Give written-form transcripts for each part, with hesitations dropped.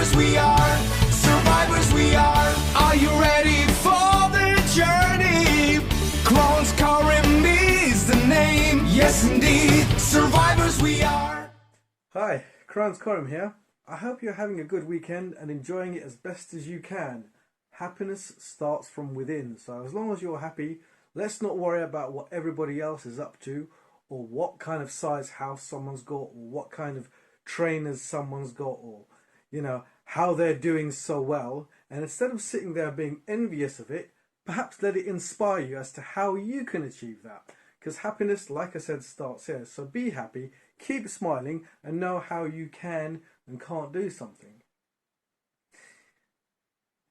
Survivors we are, survivors we are. Are you ready for the journey? Clarence Karim is the name, yes indeed. Survivors we are. Hi, Clarence Karim here. I hope you're having a good weekend and enjoying it as best as you can. Happiness starts from within, so as long as you're happy, let's not worry about what everybody else is up to, or what kind of size house someone's got, or what kind of trainers someone's got, or how they're doing so well. And instead of sitting there being envious of it, perhaps let it inspire you as to how you can achieve that. Because happiness, like I said, starts here. So be happy, keep smiling, and know how you can and can't do something.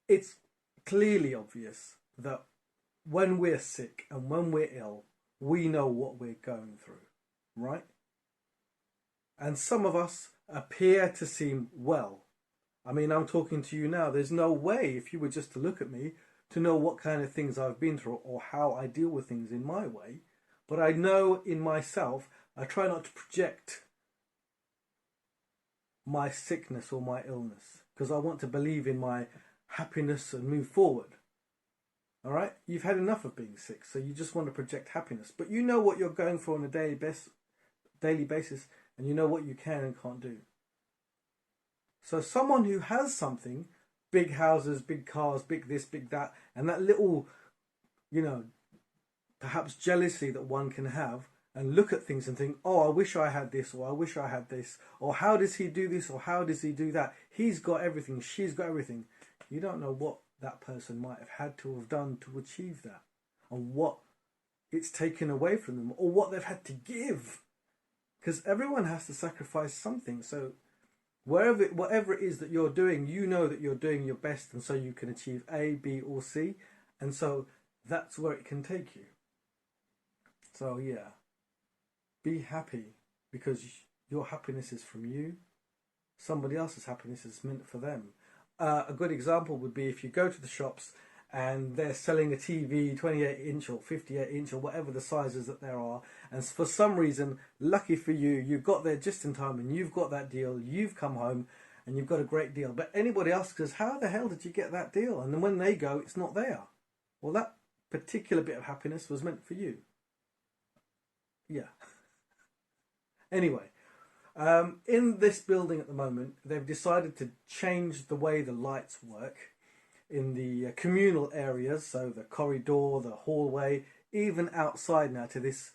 It's clearly obvious that when we're sick and when we're ill, we know what we're going through, right? And some of us appear to seem well. I mean, I'm talking to you now. There's no way, if you were just to look at me, to know what kind of things I've been through or how I deal with things in my way. But I know in myself, I try not to project my sickness or my illness, because I want to believe in my happiness and move forward. All right? You've had enough of being sick, so you just want to project happiness. But you know what you're going for on a daily basis, and you know what you can and can't do. So someone who has something, big houses, big cars, big this, big that, and that little, perhaps jealousy that one can have, and look at things and think, oh, I wish I had this, or I wish I had this, or how does he do this, or how does he do that? He's got everything, she's got everything. You don't know what that person might have had to have done to achieve that, and what it's taken away from them, or what they've had to give. Because everyone has to sacrifice something. So whatever it is that you're doing, you know that you're doing your best, and so you can achieve A, B, or C, and so that's where it can take you. So yeah, be happy, because your happiness is from you. Somebody else's happiness is meant for them. A good example would be if you go to the shops and they're selling a TV 28-inch or 58-inch or whatever the sizes that there are, and for some reason, lucky for you, you've got there just in time and you've got that deal, you've come home and you've got a great deal. But anybody else says, how the hell did you get that deal? And then when they go, it's not there. Well, that particular bit of happiness was meant for you. Yeah. Anyway. In this building at the moment, they've decided to change the way the lights work in the communal areas, so the corridor, the hallway, even outside now, to this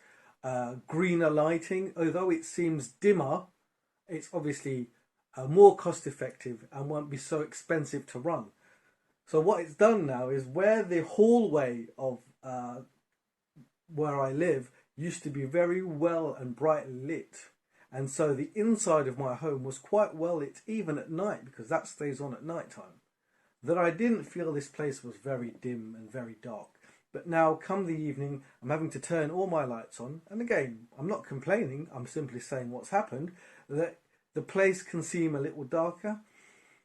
greener lighting. Although it seems dimmer, it's obviously more cost effective and won't be so expensive to run. So what it's done now is where the hallway of where I live used to be very well and brightly lit. And so the inside of my home was quite well lit, even at night, because that stays on at night time. That I didn't feel this place was very dim and very dark. But now, come the evening, I'm having to turn all my lights on. And again, I'm not complaining, I'm simply saying what's happened, that the place can seem a little darker.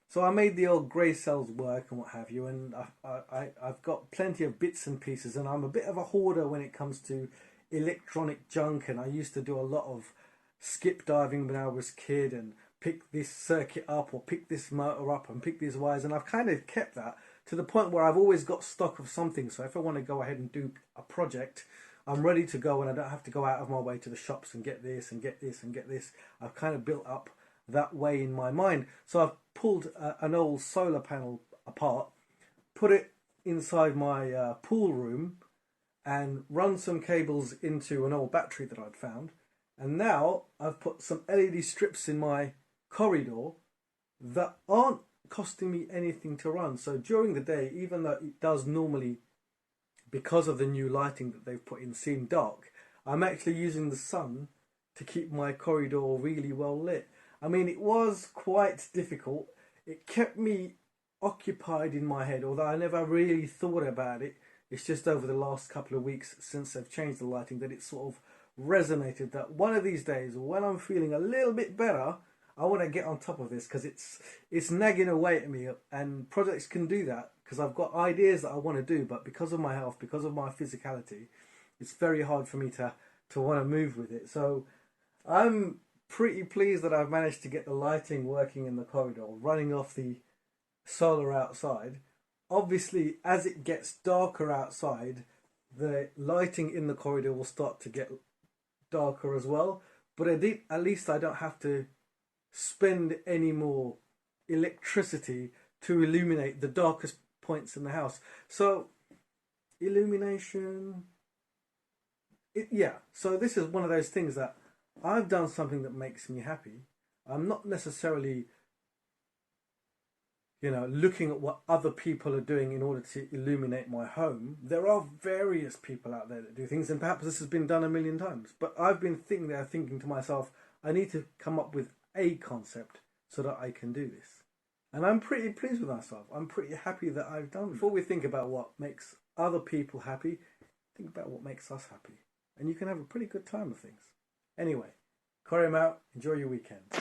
So I made the old grey cells work and what have you, and I've got plenty of bits and pieces, and I'm a bit of a hoarder when it comes to electronic junk, and I used to do a lot of skip diving when I was a kid and pick this circuit up or pick this motor up and pick these wires, and I've kind of kept that to the point where I've always got stock of something. So if I want to go ahead and do a project, I'm ready to go and I don't have to go out of my way to the shops and get this and get this and get this. I've kind of built up that way in my mind. So I've pulled an old solar panel apart, put it inside my pool room and run some cables into an old battery that I'd found. And now I've put some LED strips in my corridor that aren't costing me anything to run. So during the day, even though it does normally, because of the new lighting that they've put in, seem dark, I'm actually using the sun to keep my corridor really well lit. I mean, it was quite difficult. It kept me occupied in my head, although I never really thought about it. It's just over the last couple of weeks since they've changed the lighting that it sort of resonated that one of these days when I'm feeling a little bit better, I want to get on top of this, because it's nagging away at me, and projects can do that because I've got ideas that I want to do, but because of my health, because of my physicality, it's very hard for me to want to move with it. So I'm pretty pleased that I've managed to get the lighting working in the corridor, running off the solar outside. Obviously, as it gets darker outside, the lighting in the corridor will start to get darker as well. But at least I don't have to spend any more electricity to illuminate the darkest points in the house. So, illumination... so this is one of those things that I've done something that makes me happy. I'm not necessarily, looking at what other people are doing in order to illuminate my home. There are various people out there that do things, and perhaps this has been done a million times. But I've been thinking to myself, I need to come up with a concept so that I can do this. And I'm pretty pleased with myself. I'm pretty happy that I've done it. Before we think about what makes other people happy, think about what makes us happy. And you can have a pretty good time with things. Anyway, Corey, I'm out. Enjoy your weekend.